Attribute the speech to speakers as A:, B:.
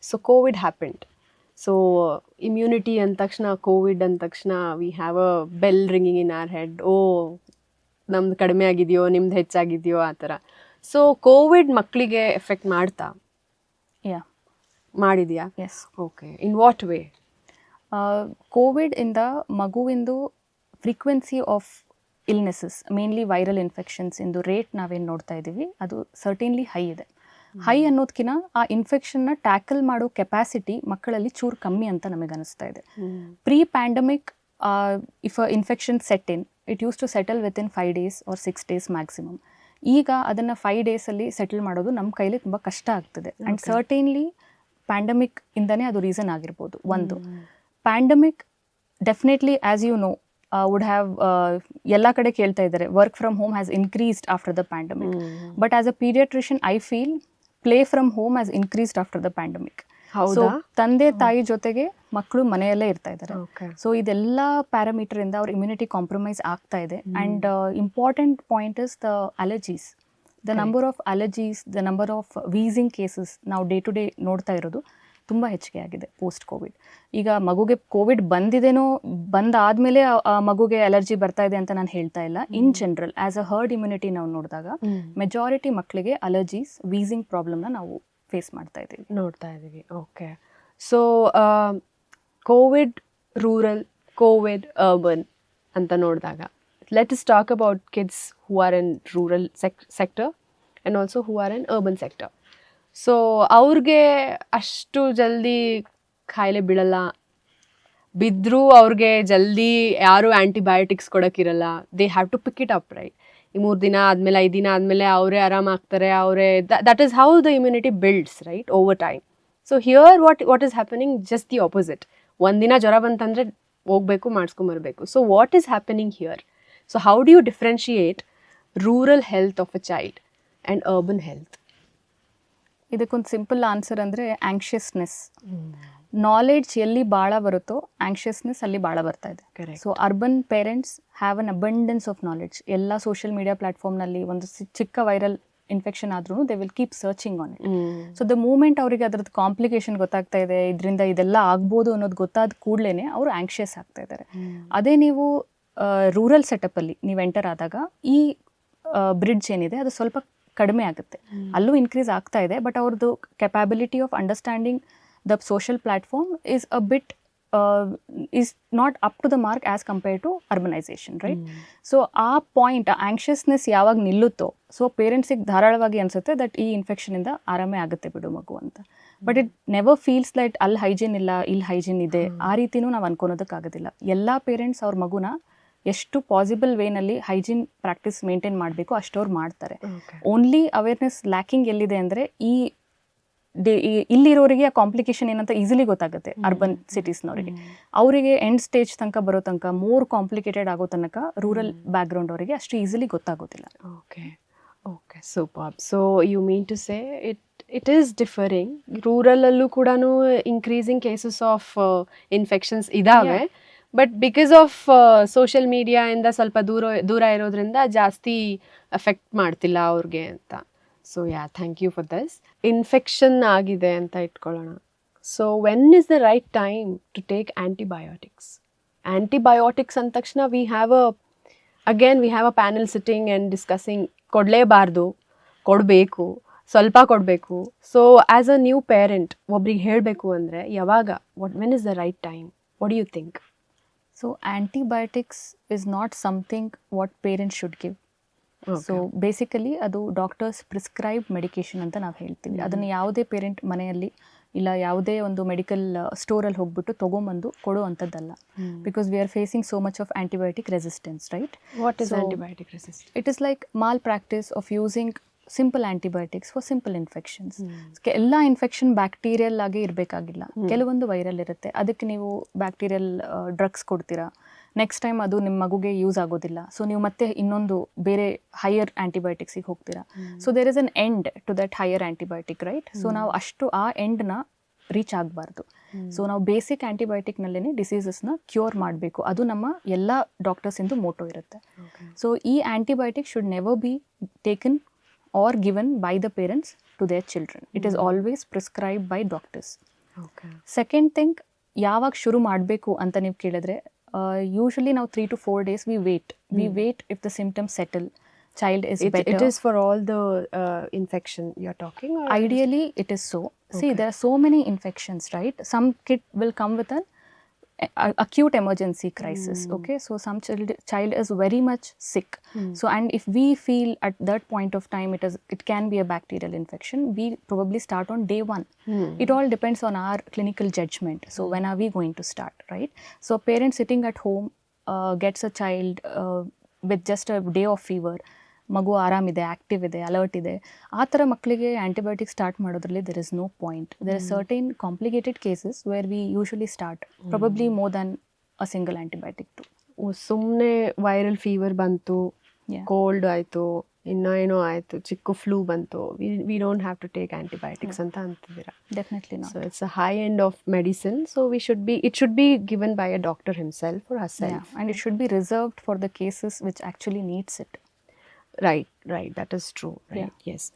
A: So covid happened. So immunity ಅಂದ ತಕ್ಷಣ, covid ಅಂದ ತಕ್ಷಣ we have a bell ringing in our head. ಓ, ನಮ್ದು ಕಡಿಮೆ ಆಗಿದೆಯೋ, ನಿಮ್ದು ಹೆಚ್ಚಾಗಿದೆಯೋ ಆ ಥರ. ಸೊ ಕೋವಿಡ್ ಮಕ್ಕಳಿಗೆ ಎಫೆಕ್ಟ್ ಮಾಡ್ತಾ?
B: ಯಾ,
A: ಮಾಡಿದೆಯಾ?
B: Yes.
A: Okay, in what way?
B: ಕೋವಿಡಿಂದ ಮಗುವಿಂದು frequency of illnesses, mainly viral infections ಇಂದು ರೇಟ್ ನಾವೇನು ನೋಡ್ತಾ ಇದ್ದೀವಿ ಅದು ಸರ್ಟೇನ್ಲಿ ಹೈ ಇದೆ. ಹೈ ಅನ್ನೋದಕ್ಕಿಂತ ಆ ಇನ್ಫೆಕ್ಷನ್ನ ಟ್ಯಾಕಲ್ ಮಾಡೋ ಕೆಪಾಸಿಟಿ ಮಕ್ಕಳಲ್ಲಿ ಚೂರು ಕಮ್ಮಿ ಅಂತ ನಮಗೆ ಅನಿಸ್ತಾ ಇದೆ. Pre pandemic if a infection set in, it use to settle within 5 days or 6 days maximum. ಈಗ ಅದನ್ನು 5 daysಲ್ಲಿ ಸೆಟಲ್ ಮಾಡೋದು ನಮ್ಮ ಕೈಲಿ ತುಂಬ ಕಷ್ಟ ಆಗ್ತದೆ. ಆ್ಯಂಡ್ ಸರ್ಟೇನ್ಲಿ ಪ್ಯಾಂಡಮಿಕ್ ಇಂದನೇ ಅದು ರೀಸನ್ ಆಗಿರ್ಬೋದು. ಒಂದು pandemic definitely, as you know, would have ಎಲ್ಲ ಕಡೆ ಕೇಳ್ತಾ ಇದ್ದಾರೆ, work from home has increased after the pandemic. But as a paediatrician I feel play from home has increased after the pandemic. So ತಂದೆ ತಾಯಿ ಜೊತೆಗೆ ಮಕ್ಕಳು ಮನೆಯಲ್ಲೇ ಇರ್ತಾ ಇದ್ದಾರೆ. ಸೊ ಇದೆಲ್ಲ ಪ್ಯಾರಾಮೀಟರ್ ಇಂದ ಅವ್ರ ಇಮ್ಯುನಿಟಿ ಕಾಂಪ್ರಮೈಸ್ ಆಗ್ತಾ ಇದೆ. And important point is the allergies. The number of allergies, the number of wheezing cases ನಾವು ಡೇ ಟು ಡೇ ನೋಡ್ತಾ ಇರೋದು ತುಂಬ ಹೆಚ್ಚಿಗೆ ಆಗಿದೆ ಪೋಸ್ಟ್ ಕೋವಿಡ್. ಈಗ ಮಗುಗೆ ಕೋವಿಡ್ ಬಂದಾದಮೇಲೆ ಮಗುಗೆ ಅಲರ್ಜಿ ಬರ್ತಾ ಇದೆ ಅಂತ ನಾನು ಹೇಳ್ತಾ ಇಲ್ಲ. In general as a heard immunity ನಾವು ನೋಡಿದಾಗ ಮೆಜಾರಿಟಿ ಮಕ್ಕಳಿಗೆ ಅಲರ್ಜೀಸ್, ವೀಸಿಂಗ್ ಪ್ರಾಬ್ಲಮ್ನ ನಾವು ಫೇಸ್ ನೋಡ್ತಾ ಇದ್ದೀವಿ.
A: Okay, so Covid rural, Covid urban ಅಂತ ನೋಡಿದಾಗ, let us talk about kids who are in rural sector and also who are in urban sector. So ಅವ್ರಿಗೆ ಅಷ್ಟು ಜಲ್ದಿ ಕಾಯಿಲೆ ಬೀಳಲ್ಲ, ಬಿದ್ದರೂ ಅವ್ರಿಗೆ ಜಲ್ದಿ ಯಾರೂ ಆ್ಯಂಟಿಬಯೋಟಿಕ್ಸ್ ಕೊಡೋಕ್ಕಿರಲ್ಲ. They have to pick it up, right? ಈ 3 ದಿನ ಆದಮೇಲೆ, 5 ದಿನ ಆದಮೇಲೆ ಅವರೇ ಆರಾಮಾಗ್ತಾರೆ. That is how the immunity builds, right, over time. So here what is happening just the opposite. ಒಂದಿನ ಜ್ವರ ಬಂತಂದರೆ ಹೋಗಬೇಕು, ಮಾಡಿಸ್ಕೊಂಬರ್ಬೇಕು. So what is happening here? So how do you differentiate rural health of a child and urban health?
B: ಇದಕ್ಕೊಂದು simple answer ಅಂದರೆ ಆ್ಯಂಕ್ಷಿಯಸ್ನೆಸ್. Knowledge ಎಲ್ಲಿ ಭಾಳ ಬರುತ್ತೋ ಆ್ಯಂಕ್ಷಿಯಸ್ನೆಸ್ ಅಲ್ಲಿ ಭಾಳ ಬರ್ತಾ ಇದೆ. So urban parents have an abundance of knowledge. ಎಲ್ಲ ಸೋಷಿಯಲ್ ಮೀಡಿಯಾ ಪ್ಲಾಟ್ಫಾರ್ಮ್ನಲ್ಲಿ ಒಂದು ಚಿಕ್ಕ ವೈರಲ್ ಇನ್ಫೆಕ್ಷನ್ ಆದ್ರೂ they will keep searching on it. So the moment ಅವರಿಗೆ ಅದರದ್ದು ಕಾಂಪ್ಲಿಕೇಶನ್ ಗೊತ್ತಾಗ್ತಾ ಇದೆ, ಇದರಿಂದ ಇದೆಲ್ಲ ಆಗ್ಬೋದು ಅನ್ನೋದು ಗೊತ್ತಾದ ಕೂಡಲೇ ಅವರು ಆ್ಯಂಕ್ಷಿಯಸ್ ಆಗ್ತಾ ಇದ್ದಾರೆ. ಅದೇ ನೀವು ರೂರಲ್ ಸೆಟಪ್ಪಲ್ಲಿ ನೀವು ಎಂಟರ್ ಆದಾಗ ಈ ಬ್ರಿಡ್ಜ್ ಏನಿದೆ ಅದು ಸ್ವಲ್ಪ ಕಡಿಮೆ ಆಗುತ್ತೆ. ಅಲ್ಲೂ ಇನ್ಕ್ರೀಸ್ ಆಗ್ತಾ ಇದೆ, ಬಟ್ ಅವ್ರದ್ದು capability of understanding the social platform is a bit is not up to the mark as compared to urbanisation, right? So ಆ ಪಾಯಿಂಟ್, ಆ ಆ್ಯಂಕ್ಷಿಯಸ್ನೆಸ್ ಯಾವಾಗ ನಿಲ್ಲುತ್ತೋ, ಸೊ ಪೇರೆಂಟ್ಸಿಗೆ ಧಾರಾಳವಾಗಿ ಅನಿಸುತ್ತೆ ದಟ್ ಈ ಇನ್ಫೆಕ್ಷನಿಂದ ಆರಾಮೇ ಆಗುತ್ತೆ ಬಿಡು ಮಗು ಅಂತ. But it never feels light ಅಲ್ಲಿ ಹೈಜೀನ್ ಇಲ್ಲ, ಇಲ್ಲಿ ಹೈಜೀನ್ ಇದೆ, ಆ ರೀತಿನೂ ನಾವು ಅನ್ಕೊಳೋದಕ್ಕಾಗೋದಿಲ್ಲ. ಎಲ್ಲ ಪೇರೆಂಟ್ಸ್ ಅವ್ರ ಮಗುನ ಎಷ್ಟು ಪಾಸಿಬಲ್ ವೇನಲ್ಲಿ ಹೈಜೀನ್ ಪ್ರಾಕ್ಟೀಸ್ ಮೇಂಟೈನ್ ಮಾಡಬೇಕು ಅಷ್ಟವ್ರು ಮಾಡ್ತಾರೆ. ಓನ್ಲಿ ಅವೇರ್ನೆಸ್ ಲ್ಯಾಕಿಂಗ್ ಎಲ್ಲಿದೆ ಅಂದರೆ ಇಲ್ಲಿರೋರಿಗೆ ಆ ಕಾಂಪ್ಲಿಕೇಶನ್ ಏನಂತ ಈಸಿಲಿ ಗೊತ್ತಾಗುತ್ತೆ. ಅರ್ಬನ್ ಸಿಟೀಸ್ನವರಿಗೆ, ಅವರಿಗೆ ಎಂಡ್ ಸ್ಟೇಜ್ ತನಕ ಬರೋ ತನಕ, ಮೋರ್ ಕಾಂಪ್ಲಿಕೇಟೆಡ್ ಆಗೋ ತನಕ ರೂರಲ್ ಬ್ಯಾಕ್ಗ್ರೌಂಡ್ ಅವರಿಗೆ ಅಷ್ಟು ಈಸಿಲಿ ಗೊತ್ತಾಗೋದಿಲ್ಲ.
A: Okay, super. So you mean to say it is differing. ರೂರಲಲ್ಲೂ ಕೂಡ ಇನ್ಕ್ರೀಸಿಂಗ್ ಕೇಸಸ್ ಆಫ್ ಇನ್ಫೆಕ್ಷನ್ಸ್ ಇದ್ದಾವೆ, ಬಟ್ ಬಿಕಾಸ್ ಆಫ್ ಸೋಷಿಯಲ್ ಮೀಡಿಯಾಯಿಂದ ಸ್ವಲ್ಪ ದೂರ ಇರೋದ್ರಿಂದ ಜಾಸ್ತಿ ಎಫೆಕ್ಟ್ ಮಾಡ್ತಿಲ್ಲ ಅವ್ರಿಗೆ ಅಂತ. So thank you for this. Infection ಆಗಿದೆ ಅಂತ ಇಟ್ಕೊಳ್ಳೋಣ. So when is the right time to take antibiotics? Antibiotics ಅಂದ ತಕ್ಷಣ we have a panel sitting and discussing. ಕೊಡಲೇಬಾರ್ದು, ಕೊಡಬೇಕು, ಸ್ವಲ್ಪ ಕೊಡಬೇಕು. So as a new parent ಒಬ್ರಿಗೆ ಹೇಳಬೇಕು ಅಂದರೆ ಯಾವಾಗ, when is the right time? What do you think?
B: So antibiotics is not something what parents should give. So basically ಅದು doctors prescribe medication ಅಂತ ನಾವು ಹೇಳ್ತೀವಿ. ಅದನ್ನು ಯಾವುದೇ ಪೇರೆಂಟ್ ಮನೆಯಲ್ಲಿ ಇಲ್ಲ ಯಾವುದೇ ಒಂದು ಮೆಡಿಕಲ್ ಸ್ಟೋರಲ್ಲಿ ಹೋಗ್ಬಿಟ್ಟು ತೊಗೊಂಬಂದು ಕೊಡೋ ಅಂಥದ್ದಲ್ಲ. Because we are facing so much of antibiotic resistance, right?
A: What is antibiotic resistance?
B: It is like malpractice of using simple antibiotics for simple infections. ಎಲ್ಲ ಇನ್ಫೆಕ್ಷನ್ ಬ್ಯಾಕ್ಟೀರಿಯಲ್ ಆಗಿ ಇರಬೇಕಾಗಿಲ್ಲ, ಕೆಲವೊಂದು ವೈರಲ್ ಇರುತ್ತೆ. ಅದಕ್ಕೆ ನೀವು ಬ್ಯಾಕ್ಟೀರಿಯಲ್ ಡ್ರಗ್ಸ್ ಕೊಡ್ತೀರಾ, next time ಅದು ನಿಮ್ಮ ಮಗುಗೆ ಯೂಸ್ ಆಗೋದಿಲ್ಲ. ಸೊ ನೀವು ಮತ್ತೆ ಇನ್ನೊಂದು ಬೇರೆ ಹೈಯರ್ ಆ್ಯಂಟಿಬಯೋಟಿಕ್ಸಿಗೆ ಹೋಗ್ತೀರಾ. So there is an end to that higher antibiotic, right? So ನಾವು ಅಷ್ಟು ಆ ಎಂಡ್ನ ರೀಚ್ ಆಗಬಾರ್ದು. ಸೊ ನಾವು ಬೇಸಿಕ್ ಆ್ಯಂಟಿಬಯೋಟಿಕ್ನಲ್ಲೇ ಡಿಸೀಸಸ್ನ ಕ್ಯೂರ್ ಮಾಡಬೇಕು. ಅದು ನಮ್ಮ ಎಲ್ಲ ಡಾಕ್ಟರ್ಸಿಂದು ಮೋಟೋ ಇರುತ್ತೆ. ಸೊ ಈ antibiotic should never be taken or given by the parents to their children. It is always prescribed by doctors.
A: Okay
B: second thing, ಯಾವಾಗ ಶುರು ಮಾಡಬೇಕು ಅಂತ ನೀವು ಕೇಳಿದ್ರೆ, ಯೂಶಲಿ ನಾವು 3 to 4 days we wait if the symptoms settle, child is
A: It
B: better.
A: is for all the infection you're talking, or
B: Ideally it is so. See,
A: Okay.
B: there are so many infections, right? Some kid will come with an acute emergency crisis. Okay, so some child is very much sick. So, and if we feel at that point of time it can be a bacterial infection, we probably start on day 1. It all depends on our clinical judgment. So when are we going to start, right? So a parent sitting at home gets a child with just a day of fever, ಮಗು ಆರಾಮಿದೆ, active ಇದೆ, alert ಇದೆ, ಆ ಥರ ಮಕ್ಕಳಿಗೆ antibiotic start ಮಾಡೋದ್ರಲ್ಲಿ there is no point. There is certain complicated cases where we usually start probably more than a single antibiotic two.
A: ಸುಮ್ಮನೆ viral fever ಬಂತು, cold ಆಯಿತು, ಏನೋ ಆಯಿತು, ಚಿಕ್ಕ ಫ್ಲೂ ಬಂತು, we don't have to take antibiotics ಅಂತ ಅಂತಿದ್ದೀರಾ.
B: Definitely not.
A: So it's a high end of medicine, so it should be given by a doctor himself or herself.
B: Yeah, and it should be reserved for the cases which actually needs it.
A: Right, that is true, right?
B: Yeah.
A: Yes.